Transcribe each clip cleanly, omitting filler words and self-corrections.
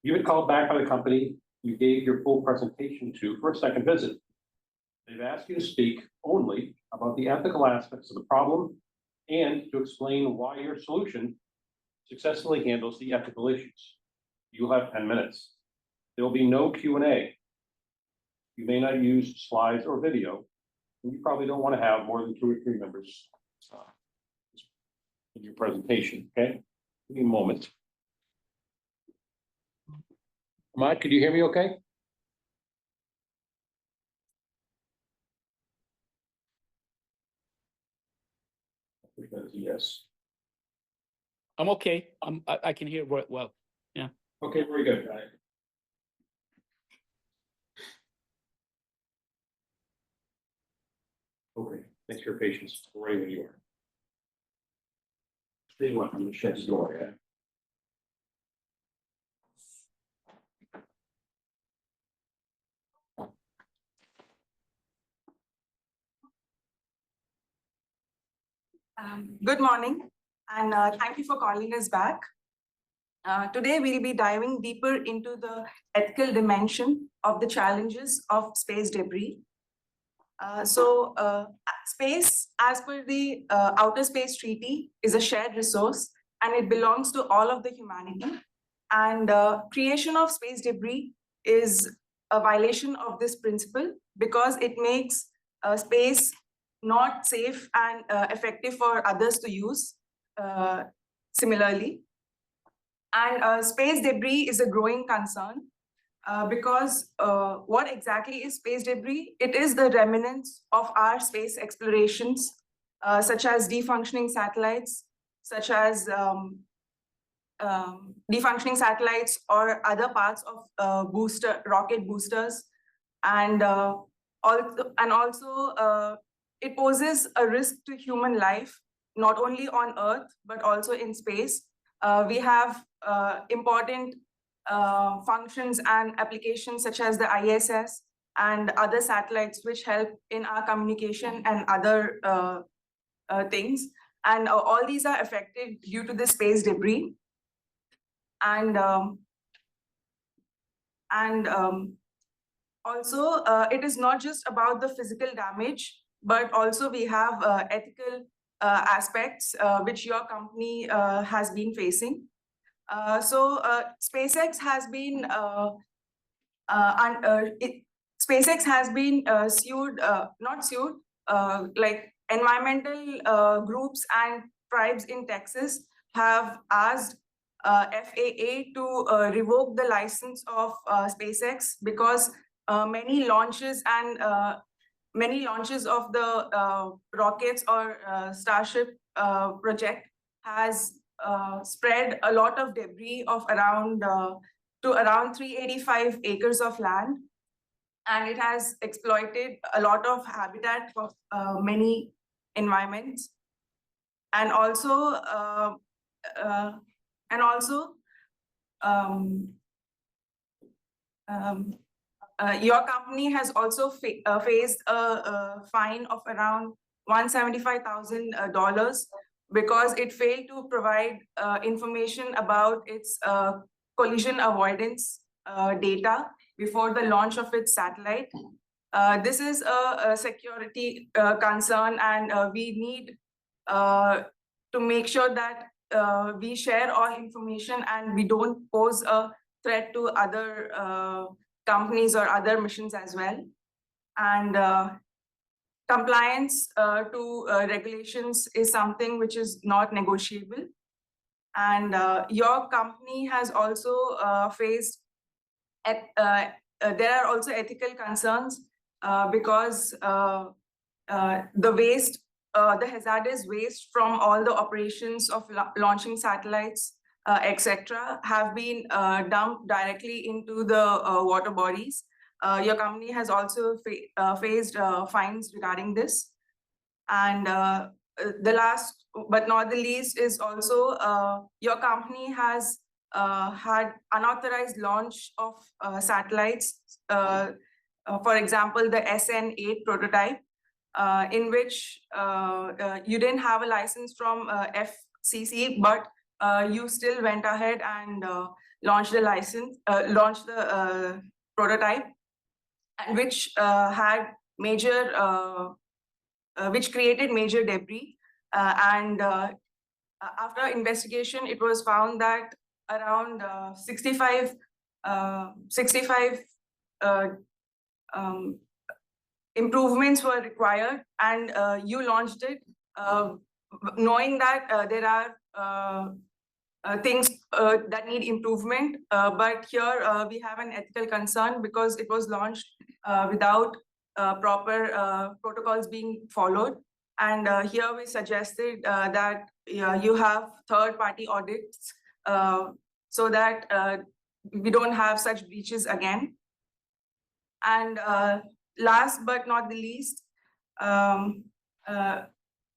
You've been called back by the company you gave your full presentation to for a second visit. They've asked you to speak only about the ethical aspects of the problem and to explain why your solution successfully handles the ethical issues. You'll have 10 minutes. There will be no Q&A. You may not use slides or video, and you probably don't want to have more than 2 or 3 members in your presentation, okay? Give me a moment. Mike, could you hear me okay? Yes. I'm okay. I can hear well. Yeah. Okay, very good. Okay, thanks for your patience. Ready when you are. Stay one from the shed's door, yeah. Good morning, and thank you for calling us back. Today, we'll be diving deeper into the ethical dimension of the challenges of space debris. Space, as per the Outer Space Treaty, is a shared resource, and it belongs to all of the humanity. And creation of space debris is a violation of this principle because it makes space not safe and effective for others to use similarly. And space debris is a growing concern because what exactly is space debris? It is the remnants of our space explorations, such as defunctioning satellites, or other parts of rocket boosters, and also it poses a risk to human life, not only on Earth, but also in space. We have important functions and applications such as the ISS and other satellites which help in our communication and other things. And all these are affected due to the space debris. And also, it is not just about the physical damage, but also we have ethical aspects which your company has been facing. SpaceX has been sued, not sued, like environmental groups and tribes in Texas have asked FAA to revoke the license of SpaceX because many launches of the rockets or Starship project has spread a lot of debris of around 385 acres of land, and it has exploited a lot of habitat of many environments. And also your company has also faced a fine of around $175,000 because it failed to provide information about its collision avoidance data before the launch of its satellite. This is a security concern, and we need to make sure that we share all information and we don't pose a threat to other companies or other missions as well. And compliance to regulations is something which is not negotiable. And your company has also faced, there are also ethical concerns because the waste, the hazardous waste from all the operations of launching satellites, etc., have been dumped directly into the water bodies. Your company has also faced fines regarding this. And the last but not the least is also your company has had unauthorized launch of satellites, for example, the SN8 prototype, in which you didn't have a license from FCC, but you still went ahead and launched the prototype, and which had major, which created major debris. After investigation, it was found that around 65 improvements were required, and you launched it knowing that there are things that need improvement, but here we have an ethical concern because it was launched without proper protocols being followed. And here we suggested that you have third-party audits so that we don't have such breaches again. And last but not the least,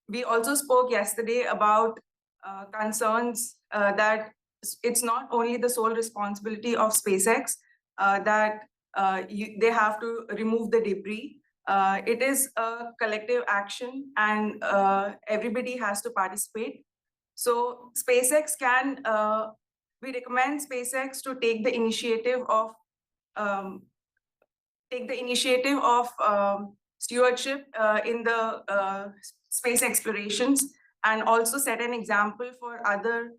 we also spoke yesterday about concerns that it's not only the sole responsibility of SpaceX that they have to remove the debris. It is a collective action, and everybody has to participate. So SpaceX can, we recommend SpaceX to take the initiative of stewardship in the space explorations, and also set an example for other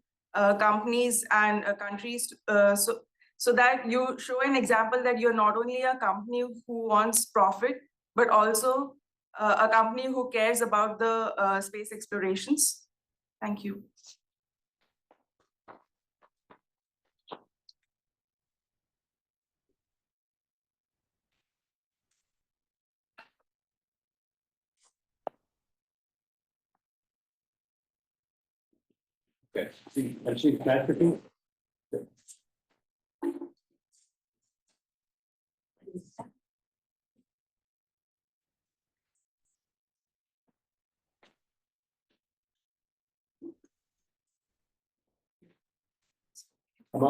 companies and countries, so that you show an example that you're not only a company who wants profit, but also a company who cares about the space explorations. Thank you. Okay, MC McMaster.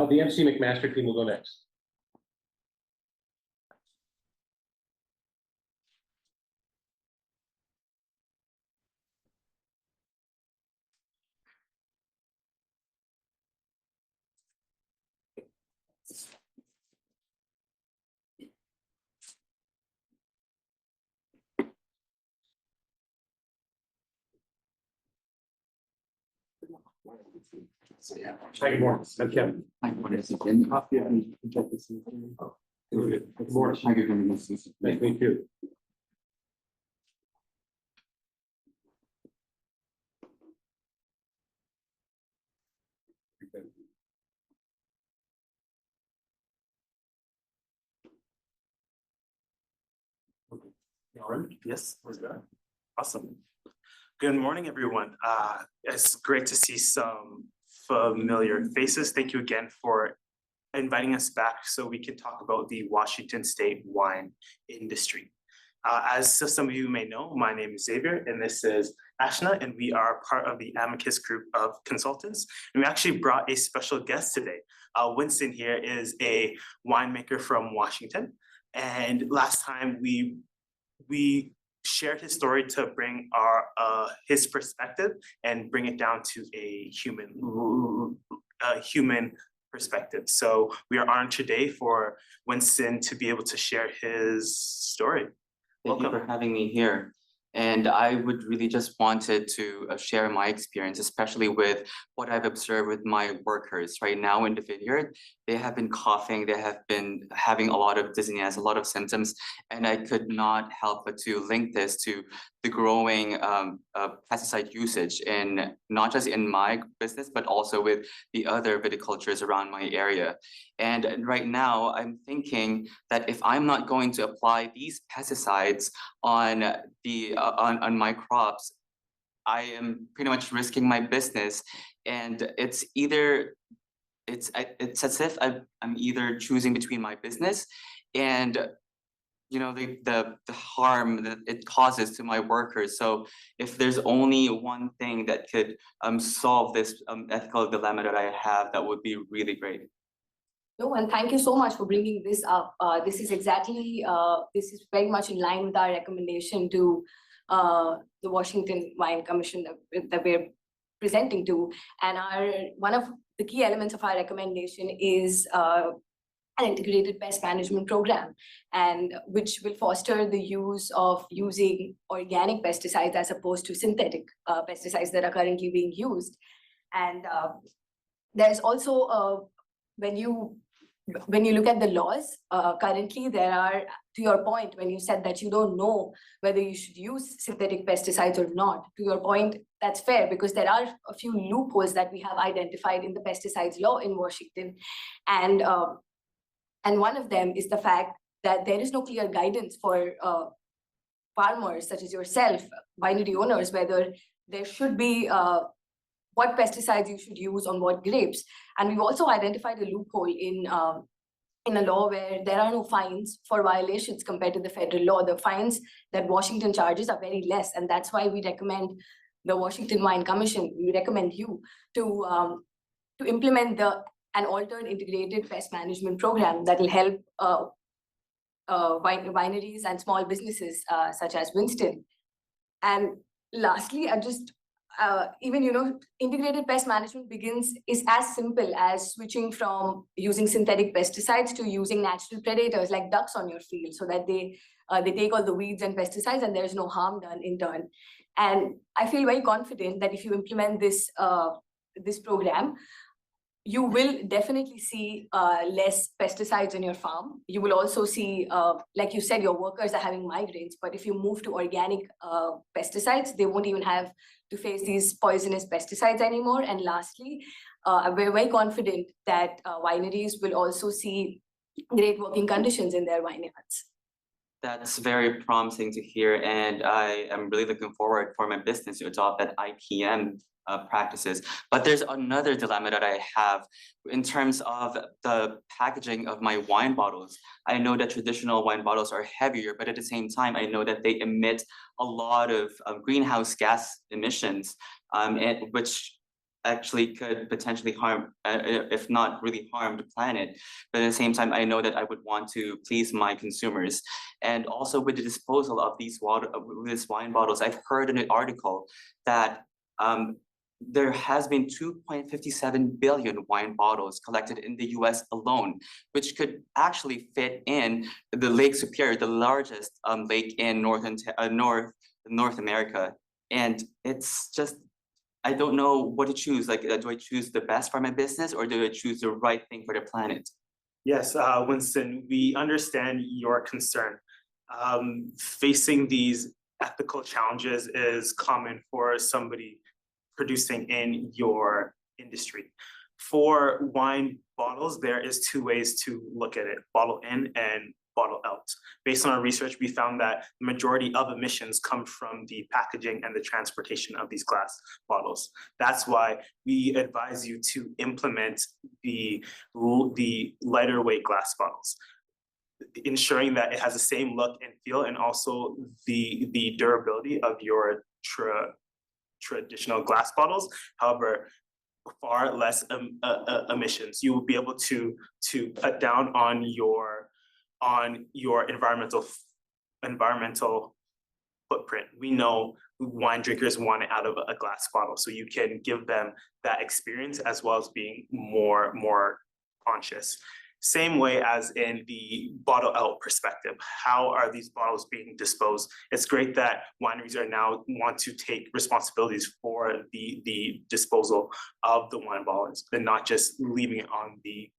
The MC McMaster team will go next. Good morning. I'm Kevin. Nice to meet you. Yes, awesome. Good morning, everyone. It's great to see some familiar faces. Thank you again for inviting us back so we can talk about the Washington State wine industry. As some of you may know, my name is Xavier, and this is Ashna, and we are part of the Amicus group of consultants. And we actually brought a special guest today. Winston here is a winemaker from Washington. And last time we shared his story to bring his perspective and bring it down to a human perspective. So we are honored today for Winston to be able to share his story. Thank you for having me here. And I would really just wanted to share my experience, especially with what I've observed with my workers right now in the vineyard. They have been coughing, they have been having a lot of dizziness, a lot of symptoms, and I could not help but to link this to the growing pesticide usage in not just in my business, but also with the other viticultures around my area. And right now I'm thinking that if I'm not going to apply these pesticides on on my crops, I am pretty much risking my business. And it's as if I'm either choosing between my business and the harm that it causes to my workers. So if there's only one thing that could solve this ethical dilemma that I have, that would be really great. No, and thank you so much for bringing this up. This is very much in line with our recommendation to the Washington Wine Commission that we're presenting to. And one of the key elements of our recommendation is an integrated pest management program, and which will foster the use of using organic pesticides as opposed to synthetic pesticides that are currently being used. And there's also when you look at the laws, currently there are, to your point, when you said that you don't know whether you should use synthetic pesticides or not, to your point, that's fair, because there are a few loopholes that we have identified in the pesticides law in Washington. And one of them is the fact that there is no clear guidance for farmers such as yourself, winery owners, whether there should be what pesticides you should use on what grapes. And we've also identified a loophole in a law where there are no fines for violations compared to the federal law. The fines that Washington charges are very less, and that's why we recommend the Washington Wine Commission, we recommend you to implement an altered integrated pest management program that will help wineries and small businesses such as Winston. And lastly, I just even integrated pest management is as simple as switching from using synthetic pesticides to using natural predators like ducks on your field, so that they take all the weeds and pesticides and there's no harm done in turn. And I feel very confident that if you implement this program, you will definitely see less pesticides in your farm. You will also see, like you said, your workers are having migraines, but if you move to organic pesticides, they won't even have to face these poisonous pesticides anymore. And lastly, we're very confident that wineries will also see great working conditions in their vineyards. That's very promising to hear, and I am really looking forward for my business to adopt that IPM practices. But there's another dilemma that I have in terms of the packaging of my wine bottles. I know that traditional wine bottles are heavier, but at the same time, I know that they emit a lot of greenhouse gas emissions, which actually could potentially harm, if not really harm, the planet. But at the same time, I know that I would want to please my consumers. And also with the disposal of these wine bottles, I've heard in an article that there has been 2.57 billion wine bottles collected in the US alone, which could actually fit in the Lake Superior, the largest lake in North America. And it's just, I don't know what to choose. Like, do I choose the best for my business, or do I choose the right thing for the planet? Yes, Winston, we understand your concern. Facing these ethical challenges is common for somebody producing in your industry. For wine bottles, there is two ways to look at it: bottle in and bottle out. Based on our research, we found that the majority of emissions come from the packaging and the transportation of these glass bottles. That's why we advise you to implement the lighter weight glass bottles, ensuring that it has the same look and feel, and also the durability of your traditional glass bottles. However, far less emissions. You will be able to cut down on your environmental footprint. We know wine drinkers want it out of a glass bottle, so you can give them that experience as well as being more conscious. Same way as in the bottle out perspective. How are these bottles being disposed? It's great that wineries are now want to take responsibilities for the disposal of the wine bottles and not just leaving it on the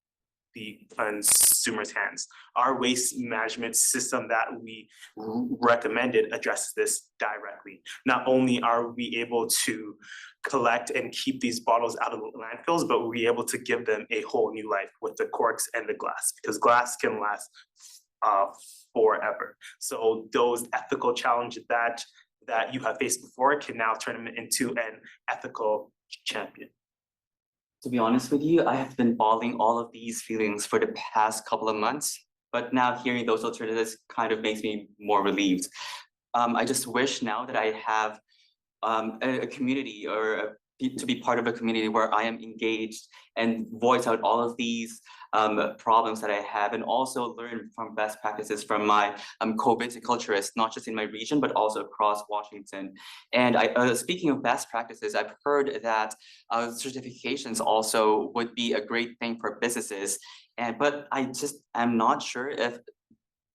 consumer's hands. Our waste management system that we recommended addresses this directly. Not only are we able to collect and keep these bottles out of landfills, but we're able to give them a whole new life with the corks and the glass, because glass can last forever. So those ethical challenges that you have faced before can now turn them into an ethical champion. To be honest with you, I have been bottling all of these feelings for the past couple of months, but now hearing those alternatives kind of makes me more relieved. I just wish now that I have a community or to be part of a community where I am engaged and voice out all of these problems that I have, and also learn from best practices from my co-viticulturists, not just in my region, but also across Washington. And speaking of best practices, I've heard that certifications also would be a great thing for businesses. But I just am not sure if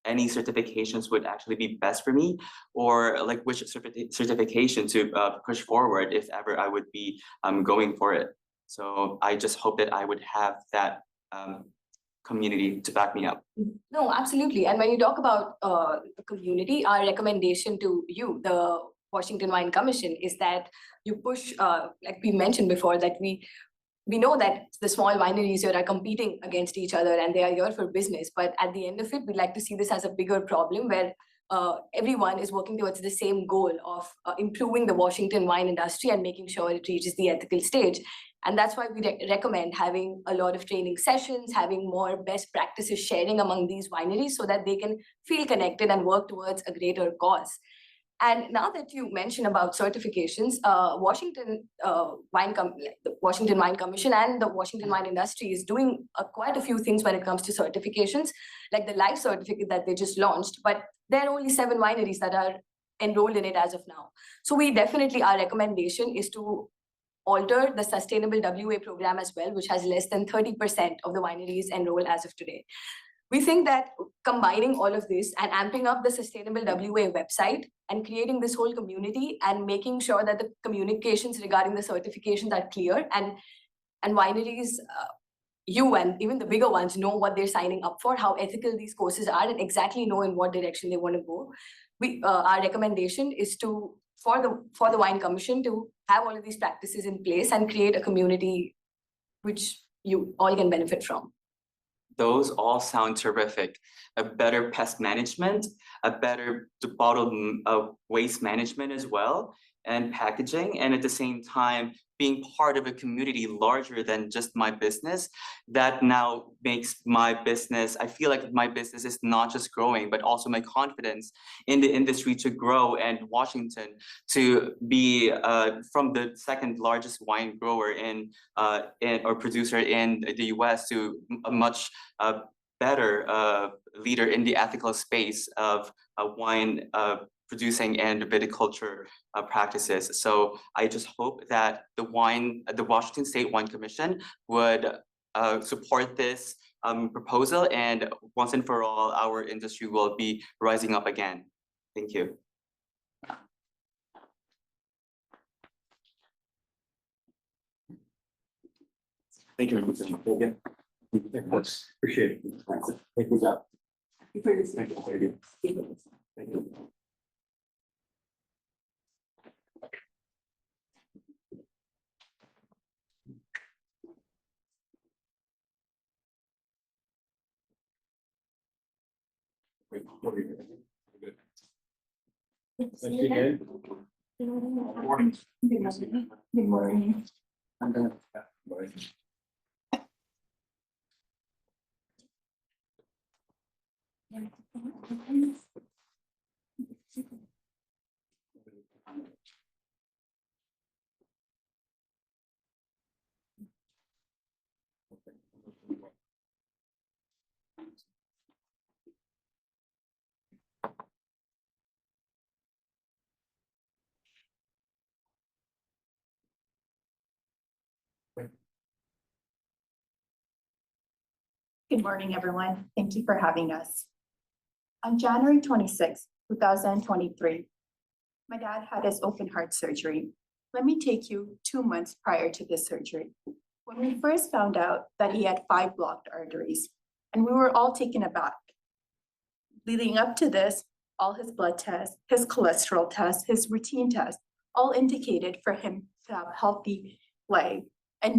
any certifications would actually be best for me, or like which certification to push forward if ever I would be going for it. So I just hope that I would have that community to back me up. No, absolutely. And when you talk about the community, our recommendation to you, the Washington Wine Commission, is that you push, like we mentioned before, that we know that the small wineries here are competing against each other and they are here for business. But at the end of it, we'd like to see this as a bigger problem where everyone is working towards the same goal of improving the Washington wine industry and making sure it reaches the ethical stage. And that's why we recommend having a lot of training sessions, having more best practices sharing among these wineries so that they can feel connected and work towards a greater cause. And now that you mentioned about certifications, the Washington Wine Commission and the Washington wine industry is doing quite a few things when it comes to certifications, like the live certificate that they just launched, but there are only 7 wineries that are enrolled in it as of now. So our recommendation is to alter the Sustainable WA program as well, which has less than 30% of the wineries enrolled as of today. We think that combining all of this and amping up the Sustainable WA website and creating this whole community and making sure that the communications regarding the certifications are clear and wineries, you and even the bigger ones know what they're signing up for, how ethical these courses are, and exactly know in what direction they want to go. Our recommendation is for the Wine Commission to have all of these practices in place and create a community which you all can benefit from. Those all sound terrific. A better pest management, a better bottle waste management as well, and packaging, and at the same time being part of a community larger than just my business. That now makes my business, I feel like my business is not just growing, but also my confidence in the industry to grow, and Washington to be from the 2nd largest wine grower or producer in the US to a much better leader in the ethical space of wine producing and viticulture practices. So I just hope that the Washington State Wine Commission would support this proposal, and once and for all, our industry will be rising up again. Thank you. Thank you. Appreciate it. Thank you. Thank you. Thank you again. Good morning. Good morning. Good morning, everyone. Thank you for having us. On January 26, 2023, my dad had his open heart surgery. Let me take you 2 months prior to this surgery, when we first found out that he had 5 blocked arteries, and we were all taken aback. Leading up to this, all his blood tests, his cholesterol tests, his routine tests, all indicated for him to have a healthy leg and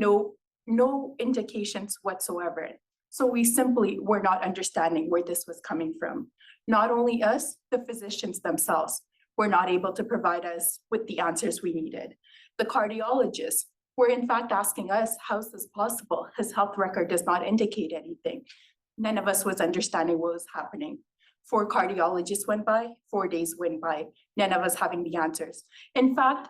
no indications whatsoever. So we simply were not understanding where this was coming from. Not only us, the physicians themselves were not able to provide us with the answers we needed. The cardiologists were in fact asking us, how's this possible? His health record does not indicate anything. None of us was understanding what was happening. 4 cardiologists went by, 4 days went by, none of us having the answers. In fact,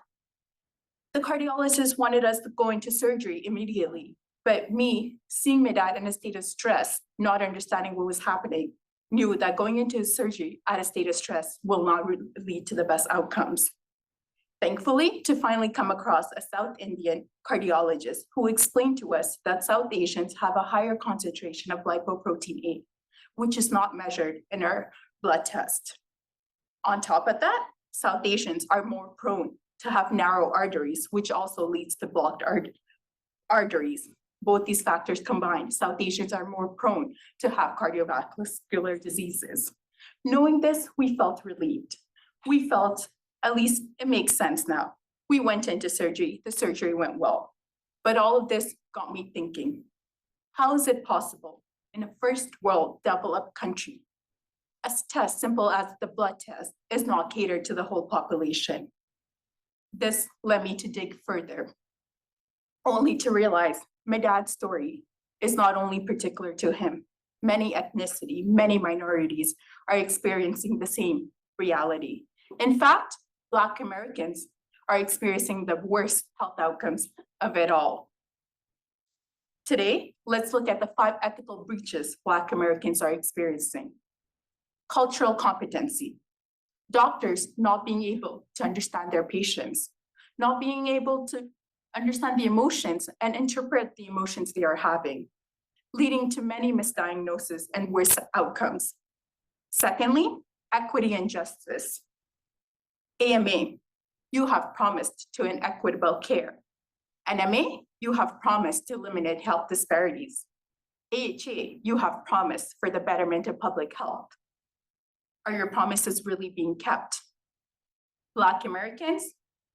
The cardiologist wanted us to go into surgery immediately, but me, seeing my dad in a state of stress, not understanding what was happening, knew that going into surgery at a state of stress will not lead to the best outcomes. Thankfully, to finally come across a South Indian cardiologist who explained to us that South Asians have a higher concentration of lipoprotein A, which is not measured in our blood test. On top of that, South Asians are more prone to have narrow arteries, which also leads to blocked arteries. Both these factors combined, South Asians are more prone to have cardiovascular diseases. Knowing this, we felt relieved. We felt, at least it makes sense now. We went into surgery, the surgery went well. But all of this got me thinking, how is it possible in a first world developed country, a test simple as the blood test is not catered to the whole population? This led me to dig further, only to realize my dad's story is not only particular to him. Many ethnicity, many minorities are experiencing the same reality. In fact, Black Americans are experiencing the worst health outcomes of it all. Today, let's look at the 5 ethical breaches Black Americans are experiencing. Cultural competency. Doctors not being able to understand their patients, not being able to understand the emotions and interpret the emotions they are having, leading to many misdiagnoses and worse outcomes. Secondly, equity and justice. AMA, you have promised to inequitable care. NMA, you have promised to eliminate health disparities. AHA, you have promised for the betterment of public health. Are your promises really being kept? Black Americans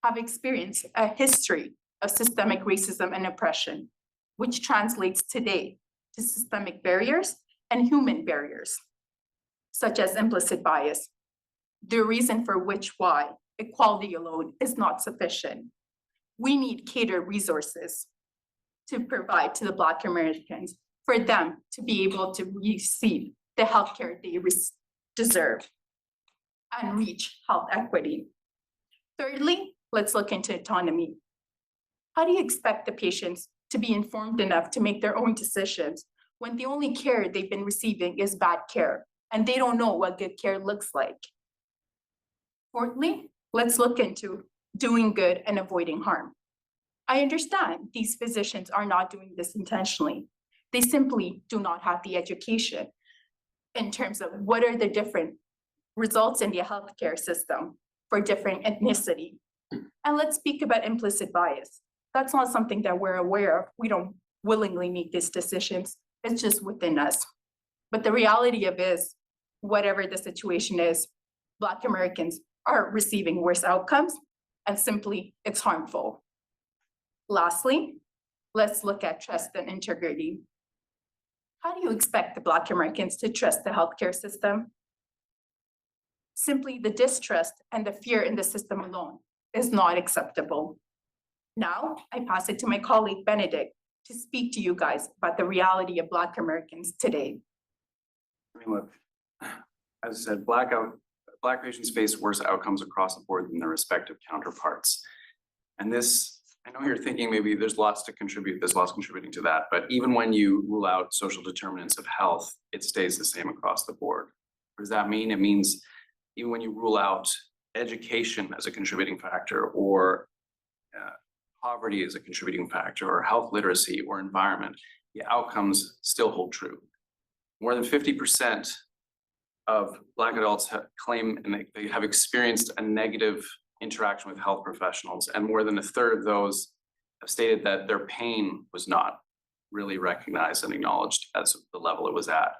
have experienced a history of systemic racism and oppression, which translates today to systemic barriers and human barriers, such as implicit bias, the reason for which why equality alone is not sufficient. We need catered resources to provide to the Black Americans for them to be able to receive the healthcare they deserve and reach health equity. Thirdly, let's look into autonomy. How do you expect the patients to be informed enough to make their own decisions when the only care they've been receiving is bad care and they don't know what good care looks like? Fourthly, let's look into doing good and avoiding harm. I understand these physicians are not doing this intentionally. They simply do not have the education in terms of what are the different results in the healthcare system for different ethnicity. And let's speak about implicit bias. That's not something that we're aware of. We don't willingly make these decisions. It's just within us. But the reality of is, whatever the situation is, Black Americans are receiving worse outcomes, and simply it's harmful. Lastly, let's look at trust and integrity. How do you expect the Black Americans to trust the healthcare system? Simply the distrust and the fear in the system alone is not acceptable. Now, I pass it to my colleague Benedict to speak to you guys about the reality of Black Americans today. I mean, look, as I said, Black patients face worse outcomes across the board than their respective counterparts. And this, I know you're thinking maybe there's lots to contribute, there's lots contributing to that, but even when you rule out social determinants of health, it stays the same across the board. What does that mean? It means even when you rule out education as a contributing factor, or poverty as a contributing factor, or health literacy or environment, the outcomes still hold true. More than 50% of Black adults claim and they have experienced a negative interaction with health professionals, and more than a third of those have stated that their pain was not really recognized and acknowledged as the level it was at.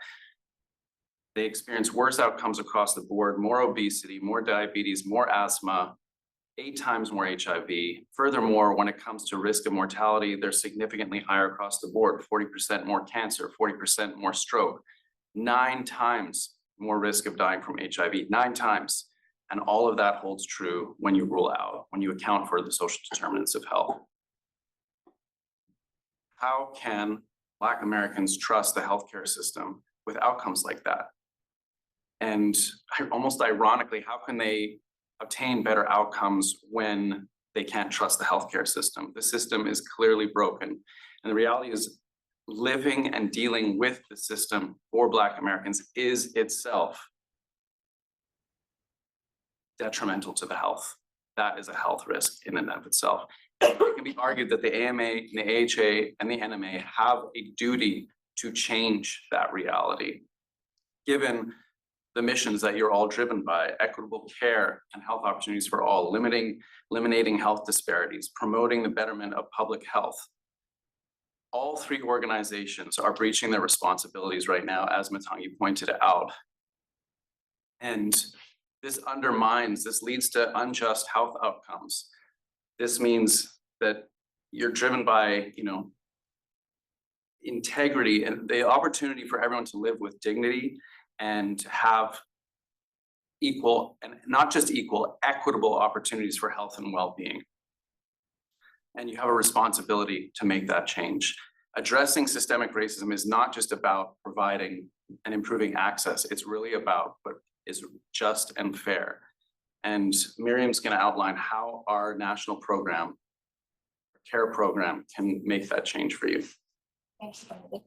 They experience worse outcomes across the board, more obesity, more diabetes, more asthma, 8 times more HIV. Furthermore, when it comes to risk of mortality, they're significantly higher across the board, 40% more cancer, 40% more stroke, 9 times more risk of dying from HIV, 9 times. And all of that holds true when you rule out, when you account for the social determinants of health. How can Black Americans trust the healthcare system with outcomes like that? And almost ironically, how can they obtain better outcomes when they can't trust the healthcare system. The system is clearly broken. And the reality is living and dealing with the system for Black Americans is itself detrimental to the health. That is a health risk in and of itself. It can be argued that the AMA, the AHA, and the NMA have a duty to change that reality, given the missions that you're all driven by: equitable care and health opportunities for all, eliminating health disparities, promoting the betterment of public health. All three organizations are breaching their responsibilities right now, as Matangi pointed out. And this leads to unjust health outcomes. This means that you're driven by, integrity and the opportunity for everyone to live with dignity and to have equal, and not just equal, equitable opportunities for health and well-being. And you have a responsibility to make that change. Addressing systemic racism is not just about providing and improving access. It's really about what is just and fair. And Miriam's going to outline how our national program, care program, can make that change for you. Thanks, Kennedy.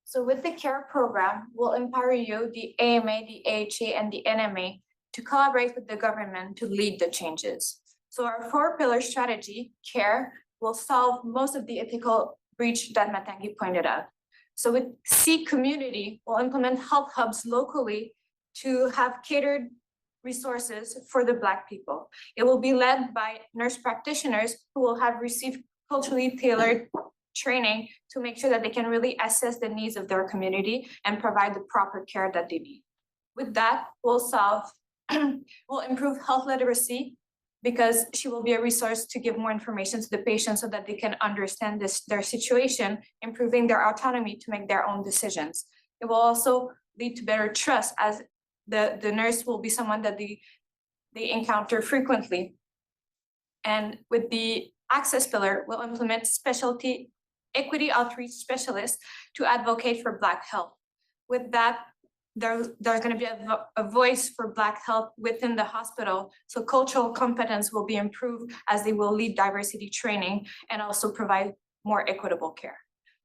So with the CARE program, we'll empower you, the AMA, the AHA, and the NMA to collaborate with the government to lead the changes. So our 4-pillar strategy, CARE, will solve most of the ethical breach that Matangi pointed out. So with C community, we'll implement health hubs locally to have catered resources for the Black people. It will be led by nurse practitioners who will have received culturally tailored training to make sure that they can really assess the needs of their community and provide the proper care that they need. With that, we'll improve health literacy, because she will be a resource to give more information to the patient so that they can understand their situation, improving their autonomy to make their own decisions. It will also lead to better trust, as the nurse will be someone that they encounter frequently. And with the access pillar, we'll implement specialty equity outreach specialists to advocate for Black health. With that, there's going to be a voice for Black health within the hospital. So cultural competence will be improved as they will lead diversity training and also provide more equitable care.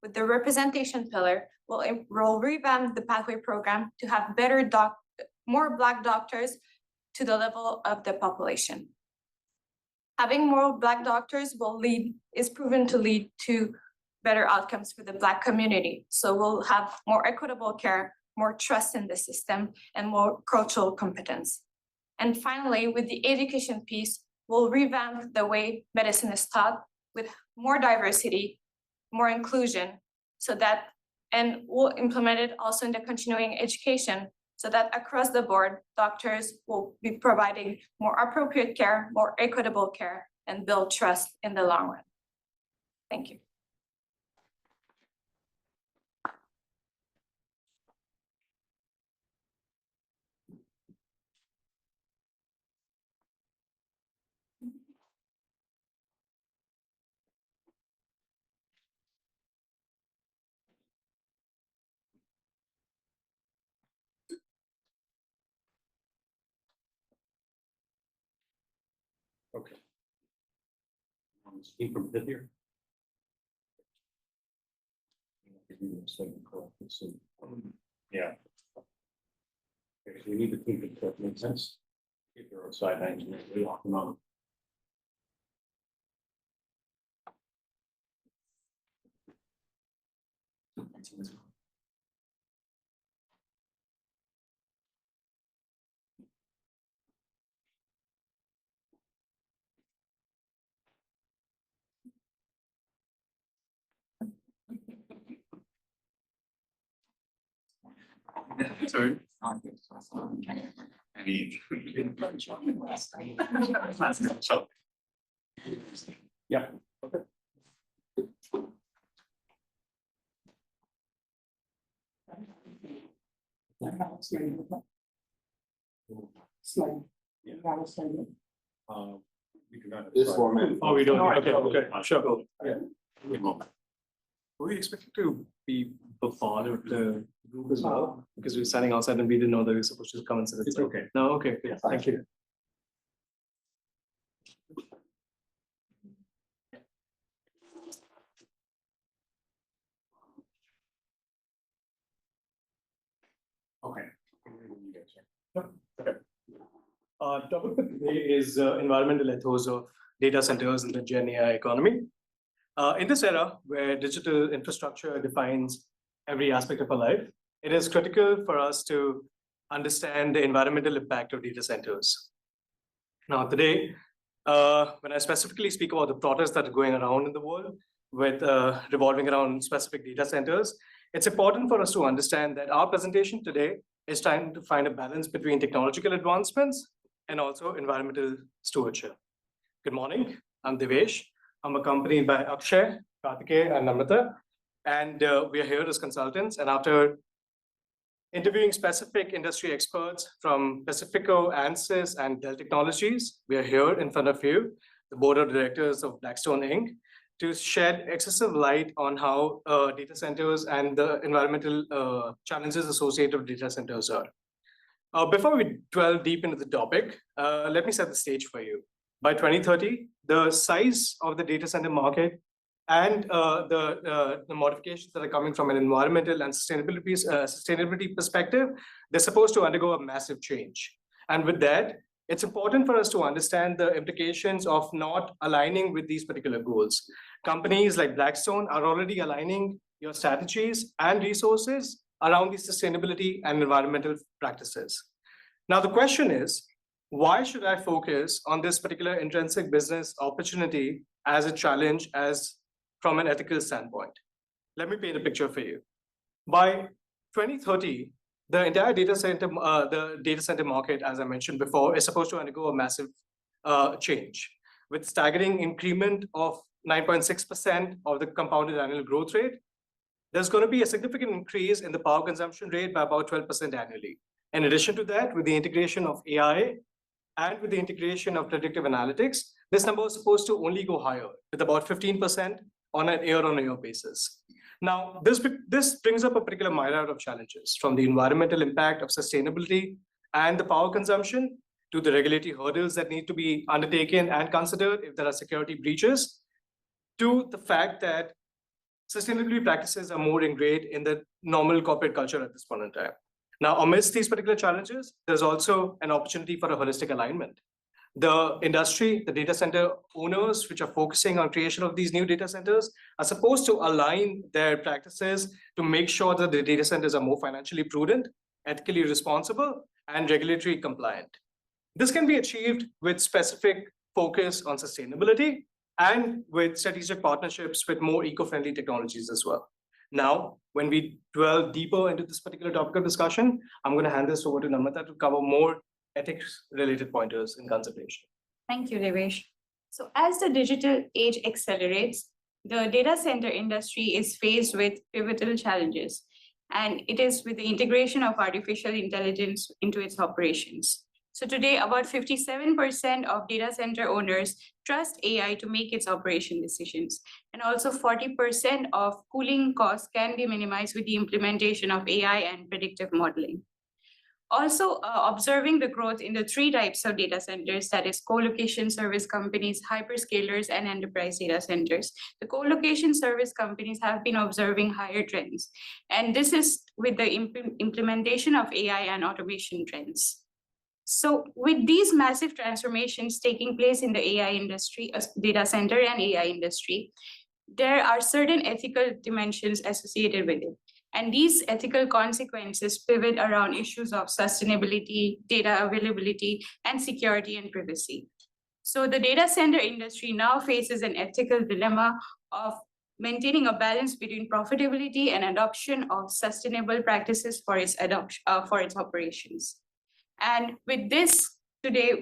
With the representation pillar, we'll revamp the pathway program to have more Black doctors to the level of the population. Having more Black doctors is proven to lead to better outcomes for the Black community. So we'll have more equitable care, more trust in the system, and more cultural competence. And finally, with the education piece, we'll revamp the way medicine is taught with more diversity, more inclusion, and we'll implement it also in the continuing education, so that across the board, doctors will be providing more appropriate care, more equitable care, and build trust in the long run. Thank you. Okay. Speak from Pitt here. Yeah. Okay, so you need to keep it, that makes sense. If they're outside, we walk them out. Sorry. Yeah. Okay. Yeah. We do not have This slide. format. Oh, we don't. No, Okay, sure. Yeah. Were we expected to be part of the group as well? Because we were standing outside and we didn't know that we were supposed to come and sit. It's okay. No, okay, yeah, thank you. Topic for today is environmental ethos of data centers in the Gen AI economy. In this era where digital infrastructure defines every aspect of our life, it is critical for us to understand the environmental impact of data centers. Now, today, when I specifically speak about the protests that are going around in the world with revolving around specific data centers, it's important for us to understand that our presentation today is trying to find a balance between technological advancements and also environmental stewardship. Good morning, I'm Devesh. I'm accompanied by Akshay, Karthikeya, and Namrata, and we are here as consultants. And after interviewing specific industry experts from Pacifico, Ansys, and Dell Technologies, we are here in front of you, the board of directors of Blackstone Inc., to shed excessive light on how data centers and the environmental challenges associated with data centers are. Before we delve deep into the topic, let me set the stage for you. By 2030, the size of the data center market and the modifications that are coming from an environmental and sustainability perspective, they're supposed to undergo a massive change. And with that, it's important for us to understand the implications of not aligning with these particular goals. Companies like Blackstone are already aligning your strategies and resources around the sustainability and environmental practices. Now, the question is, why should I focus on this particular intrinsic business opportunity as a challenge as from an ethical standpoint? Let me paint a picture for you. By 2030, the entire data center market, as I mentioned before, is supposed to undergo a massive change with staggering increment of 9.6% of the compounded annual growth rate. There's going to be a significant increase in the power consumption rate by about 12% annually. In addition to that, with the integration of AI and with the integration of predictive analytics, this number is supposed to only go higher with about 15% on an year-on-year basis. Now, this brings up a particular myriad of challenges, from the environmental impact of sustainability and the power consumption to the regulatory hurdles that need to be undertaken and considered if there are security breaches, to the fact that sustainability practices are more ingrained in the normal corporate culture at this point in time. Now, amidst these particular challenges, there's also an opportunity for a holistic alignment. The industry, the data center owners, which are focusing on creation of these new data centers, are supposed to align their practices to make sure that the data centers are more financially prudent, ethically responsible, and regulatory compliant. This can be achieved with specific focus on sustainability and with strategic partnerships with more eco-friendly technologies as well. Now, when we dwell deeper into this particular topic of discussion, I'm going to hand this over to Namrata to cover more ethics-related pointers in consideration. Thank you, Devesh. So as the digital age accelerates, the data center industry is faced with pivotal challenges, and it is with the integration of artificial intelligence into its operations. So today, about 57% of data center owners trust AI to make its operation decisions. And also 40% of cooling costs can be minimized with the implementation of AI and predictive modeling. Also, observing the growth in the three types of data centers, that is co-location service companies, hyperscalers, and enterprise data centers. The co-location service companies have been observing higher trends. And this is with the implementation of AI and automation trends. So with these massive transformations taking place in the AI industry, data center and AI industry, there are certain ethical dimensions associated with it. And these ethical consequences pivot around issues of sustainability, data availability, and security and privacy. So the data center industry now faces an ethical dilemma of maintaining a balance between profitability and adoption of sustainable practices for its operations. And with this, today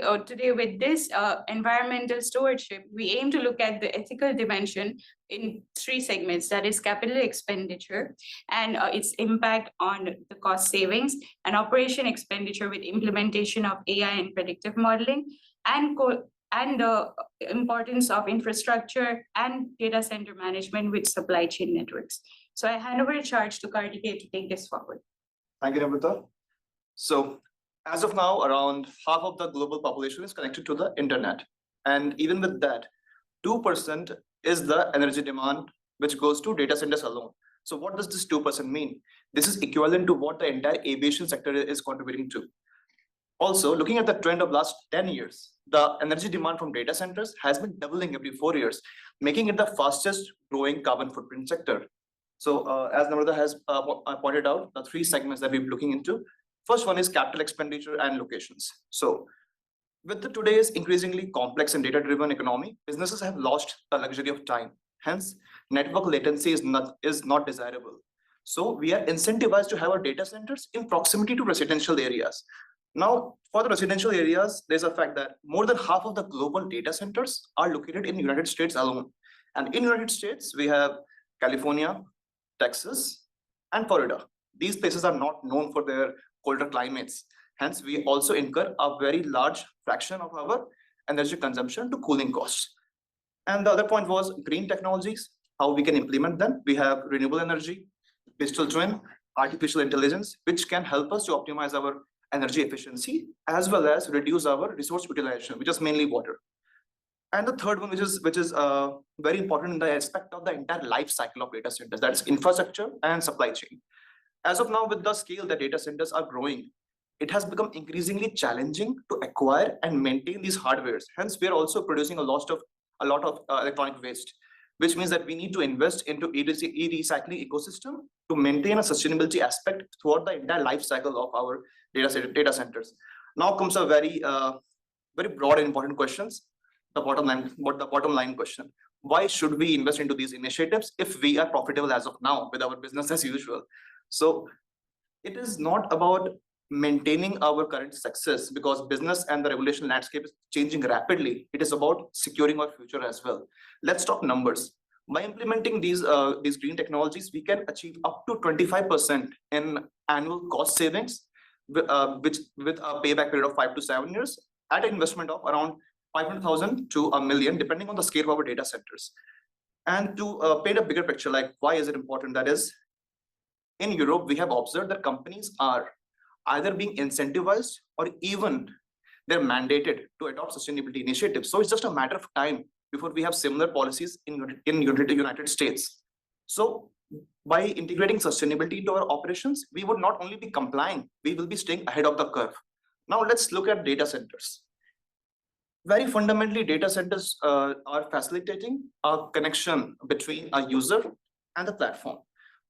with this environmental stewardship, we aim to look at the ethical dimension in three segments, that is capital expenditure and its impact on the cost savings, and operation expenditure with implementation of AI and predictive modeling, and the importance of infrastructure and data center management with supply chain networks. So I hand over the charge to Karthikeya to take this forward. Thank you, Namrata. So as of now, around half of the global population is connected to the internet. And even with that, 2% is the energy demand which goes to data centers alone. So what does this 2% mean? This is equivalent to what the entire aviation sector is contributing to. Also, looking at the trend of last 10 years, the energy demand from data centers has been doubling every 4 years, making it the fastest growing carbon footprint sector. So as Namrata has pointed out, the 3 segments that we're looking into. First one is capital expenditure and locations. So with today's increasingly complex and data-driven economy, businesses have lost the luxury of time. Hence, network latency is not desirable. So we are incentivized to have our data centers in proximity to residential areas. Now, for the residential areas, there's a fact that more than half of the global data centers are located in the United States alone. And in the United States, we have California, Texas, and Florida. These places are not known for their colder climates. Hence, we also incur a very large fraction of our energy consumption to cooling costs. And the other point was green technologies, how we can implement them. We have renewable energy, digital twin, artificial intelligence, which can help us to optimize our energy efficiency as well as reduce our resource utilization, which is mainly water. And the third one, which is very important in the aspect of the entire life cycle of data centers, that's infrastructure and supply chain. As of now, with the scale that data centers are growing, it has become increasingly challenging to acquire and maintain these hardwares. Hence, we are also producing a lot of electronic waste, which means that we need to invest into e-recycling ecosystem to maintain a sustainability aspect throughout the entire life cycle of our data centers. Now comes a very broad and important questions. The bottom line question: why should we invest into these initiatives if we are profitable as of now with our business as usual? So it is not about maintaining our current success because business and the regulation landscape is changing rapidly. It is about securing our future as well. Let's talk numbers. By implementing these green technologies, we can achieve up to 25% in annual cost savings, with a payback period of 5 to 7 years at an investment of around 500,000 to $1 million, depending on the scale of our data centers. And to paint a bigger picture, like why is it important? That is, in Europe, we have observed that companies are either being incentivized or even they're mandated to adopt sustainability initiatives. So it's just a matter of time before we have similar policies in the United States. So by integrating sustainability into our operations, we would not only be complying, we will be staying ahead of the curve. Now let's look at data centers. Very fundamentally, data centers are facilitating a connection between a user and the platform.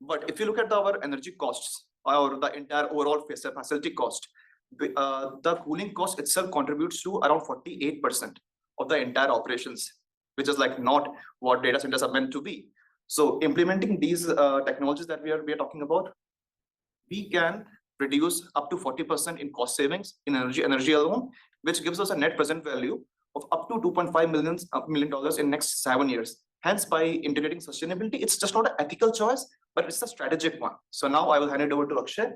But if you look at our energy costs or the entire overall facility cost, the cooling cost itself contributes to around 48% of the entire operations, which is like not what data centers are meant to be. So implementing these technologies that we are talking about, we can reduce up to 40% in cost savings in energy alone, which gives us a net present value of up to $2.5 million in next 7 years. Hence, by integrating sustainability, it's just not an ethical choice, but it's a strategic one. So now I will hand it over to Akshay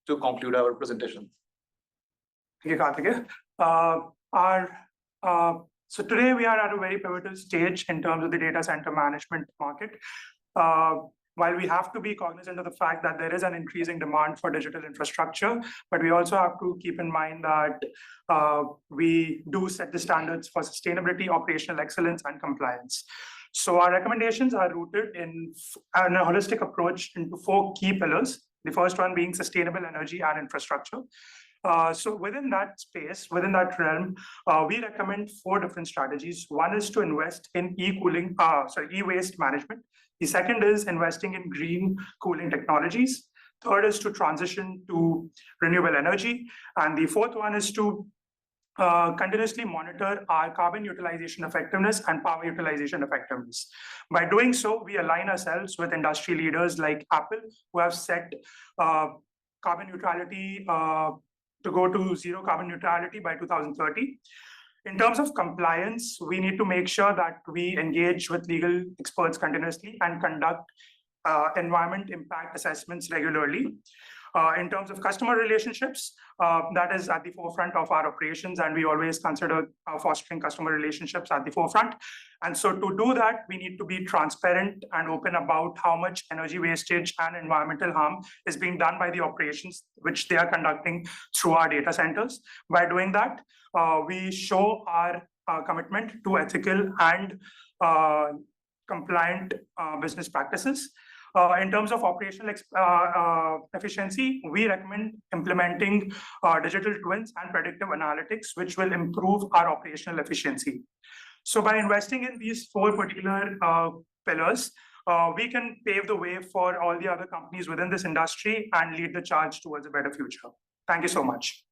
to conclude our presentation. Thank you, Karthikeya. So today we are at a very pivotal stage in terms of the data center management market. While we have to be cognizant of the fact that there is an increasing demand for digital infrastructure, but we also have to keep in mind that we do set the standards for sustainability, operational excellence, and compliance. So our recommendations are rooted in a holistic approach into 4 key pillars. The first one being sustainable energy and infrastructure. So within that space, within that realm, we recommend 4 different strategies. One is to invest in e-waste management. The second is investing in green cooling technologies. Third is to transition to renewable energy. And the fourth one is to continuously monitor our carbon utilization effectiveness and power utilization effectiveness. By doing so, we align ourselves with industry leaders like Apple, who have set carbon neutrality to go to zero carbon neutrality by 2030. In terms of compliance, we need to make sure that we engage with legal experts continuously and conduct environment impact assessments regularly. In terms of customer relationships, that is at the forefront of our operations, and we always consider fostering customer relationships at the forefront. And so to do that, we need to be transparent and open about how much energy wastage and environmental harm is being done by the operations which they are conducting through our data centers. By doing that, we show our commitment to ethical and compliant business practices. In terms of operational efficiency, we recommend implementing digital twins and predictive analytics, which will improve our operational efficiency. So by investing in these four particular pillars, we can pave the way for all the other companies within this industry and lead the charge towards a better future. Thank you so much.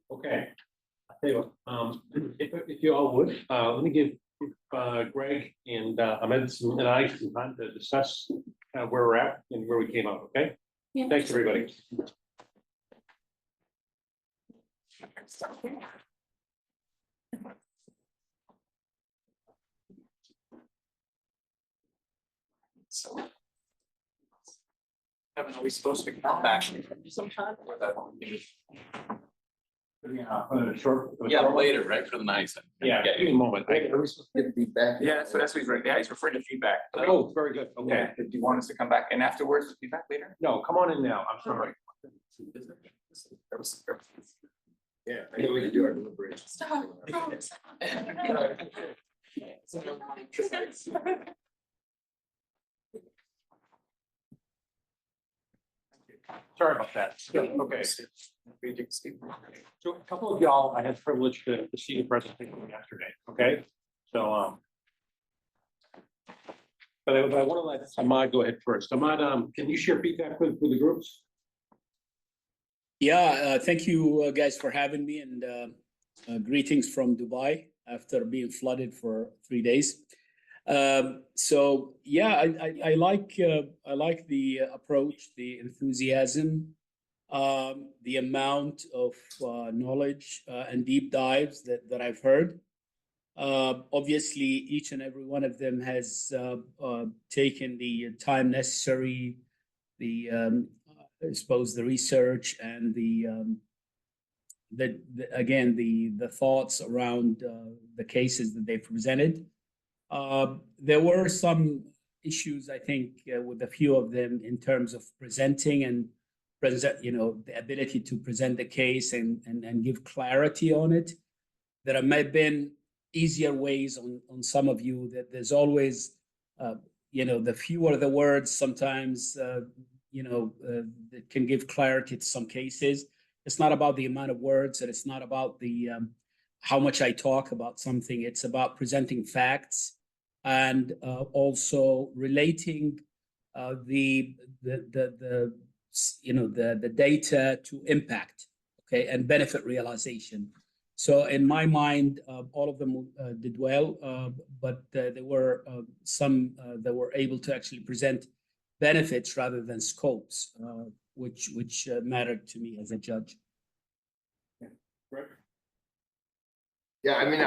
Okay. I'll tell you what, if you all would, let me give Greg and Ahmed and I some time to discuss where we're at and where we came out, okay? Yeah. Thanks, everybody. So. Kevin, are we supposed to come back sometime? Short. Later, right, for the night. Yeah, give me a moment. Are we supposed to get feedback? Yeah, so that's what he's, yeah, he's referring to feedback. Oh, very good. Okay. Yeah, do you want us to come back in afterwards, feedback later? No, come on in now. I'm sorry. Yeah, I know we can do our deliberations. Sorry about that. Okay. So a couple of y'all, I had the privilege to see the presentation yesterday, okay? So, but I want to let Ahmad go ahead first. Ahmad, can you share feedback with the groups? Yeah, thank you guys for having me, and greetings from Dubai after being flooded for 3 days. So yeah, I like the approach, the enthusiasm, the amount of knowledge and deep dives that I've heard. Obviously, each and every one of them has taken the time necessary, I suppose the research and the thoughts around the cases that they presented. There were some issues, I think, with a few of them in terms of presenting and the ability to present the case and give clarity on it. There may have been easier ways on some of you. That there's always, the fewer the words sometimes, that can give clarity to some cases. It's not about the amount of words, and it's not about the how much I talk about something. It's about presenting facts and also relating the data to impact, okay, and benefit realization. So in my mind, all of them did well, but there were some that were able to actually present benefits rather than scopes, which mattered to me as a judge. Yeah, I mean,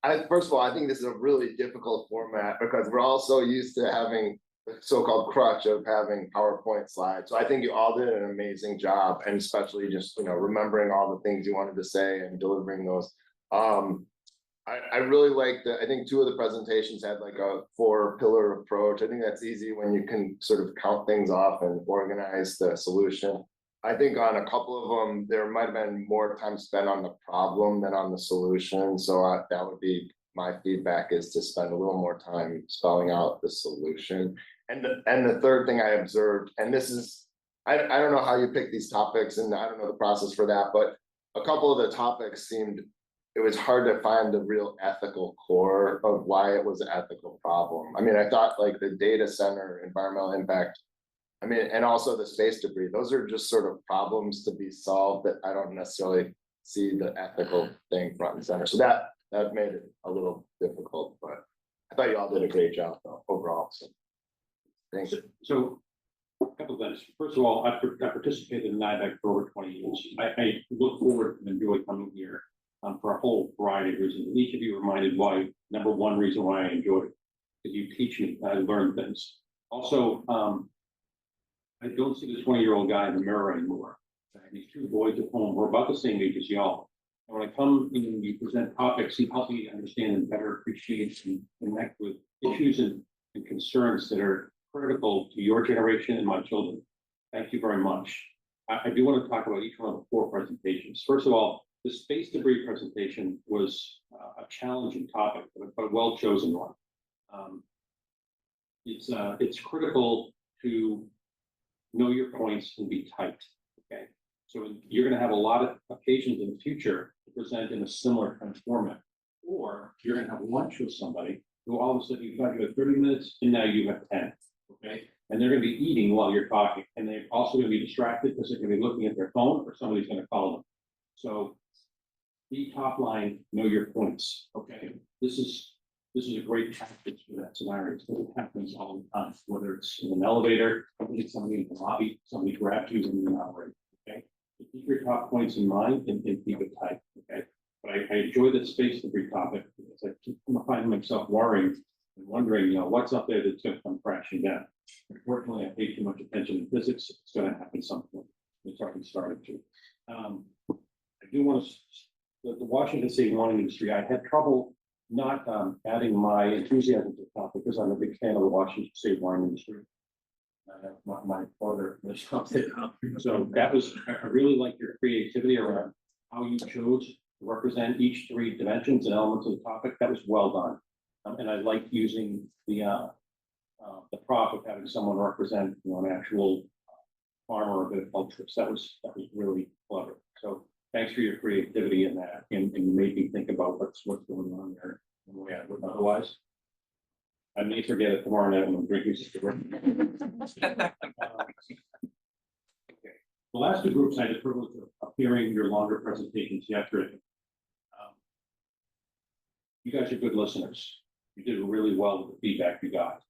I first of all, I think this is a really difficult format because we're all so used to having the so-called crutch of having PowerPoint slides. So I think you all did an amazing job, and especially just, remembering all the things you wanted to say and delivering those. I really like I think two of the presentations had like a 4-pillar approach. I think that's easy when you can sort of count things off and organize the solution. I think on a couple of them, there might have been more time spent on the problem than on the solution. So that would be my feedback, is to spend a little more time spelling out the solution. And the third thing I observed, and this is, I don't know how you pick these topics, and I don't know the process for that, but a couple of the topics it was hard to find the real ethical core of why it was an ethical problem. I mean, I thought like the data center, environmental impact, and also the space debris, those are just sort of problems to be solved that I don't necessarily see the ethical thing front and center. So that made it a little difficult, but I thought you all did a great job though, overall. So thanks. So a couple of things. First of all, I participated in IBECC for over 20 years. I look forward and enjoy coming here for a whole variety of reasons. Each of you reminded why, number one reason why I enjoyed it, because you teach me, I learn things. Also, I don't see the 20-year-old guy in the mirror anymore. I have these two boys at home. We're about the same age as y'all. And when I come and you present topics, you help me understand and better appreciate and connect with issues and concerns that are critical to your generation and my children. Thank you very much. I do want to talk about each one of the 4 presentations. First of all, the space debris presentation was a challenging topic, but a well-chosen one. It's critical to know your points and be tight, okay? So you're gonna have a lot of occasions in the future to present in a similar kind of format. Or you're gonna have lunch with somebody who all of a sudden you thought you had 30 minutes and now you have 10, okay? And they're gonna be eating while you're talking, and they're also gonna be distracted because they're gonna be looking at their phone or somebody's gonna call them. So be top line, know your points, okay? This is a great practice for that scenario. So it happens all the time, whether it's in an elevator, somebody in the lobby, somebody grabs you in the operator, okay? So keep your top points in mind and keep it tight, okay? But I enjoy the space debris topic because I keep finding myself worrying and wondering, what's up there that's gonna come crashing down. Unfortunately, I pay too much attention to physics. It's gonna happen sometime. It's already started to. I do want to, the Washington State wine industry, I had trouble not adding my enthusiasm to the topic because I'm a big fan of the Washington State wine industry. My father was something. So that was, I really like your creativity around how you chose to represent each three dimensions and elements of the topic. That was well done. And I like using the prop of having someone represent, an actual farmer or viticulturist. That was really clever. So thanks for your creativity in that, and you made me think about what's going on there and the way I would otherwise. I may forget it tomorrow night when I'm drinking. Okay. The last two groups I had the privilege of hearing your longer presentations yesterday. You guys are good listeners. You did really well with the feedback you got.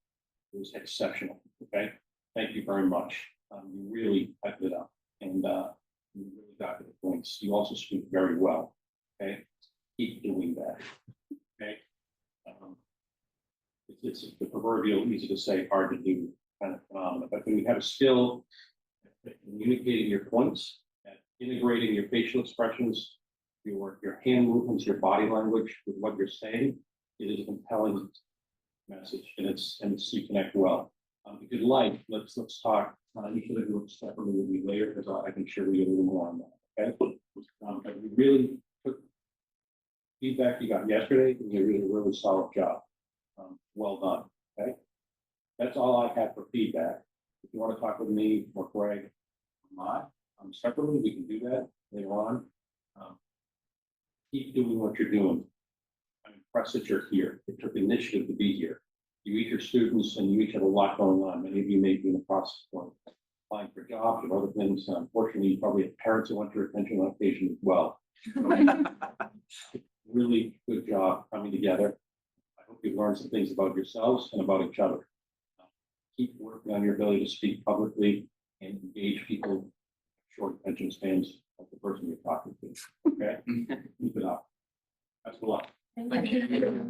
It was exceptional. Okay, thank you very much. You really hyped it up, and you really got to the points. You also speak very well. Okay, keep doing that. Okay, it's the proverbial easy to say, hard to do kind of phenomenon. But when you have a skill at communicating your points, at integrating your facial expressions, your hand movements, your body language with what you're saying, it is a compelling message, and it's you connect well. If you'd like, let's talk. Each of the groups separately with me later because I can share with you a little more on that. Okay, but we really took feedback you got yesterday, and you did a really solid job. Well done. Okay, that's all I had for feedback. If you want to talk with me or Greg, separately, we can do that later on. Keep doing what you're doing. I'm impressed that you're here. It took initiative to be here. You each are students and you each have a lot going on. Many of you may be in the process of applying for jobs or other things. Unfortunately, you probably have parents who want your attention on occasion as well. Really good job coming together. I hope you've learned some things about yourselves and about each other. Keep working on your ability to speak publicly and engage people, short attention spans like the person you're talking to. Okay? Keep it up. That's a lot. Thank you.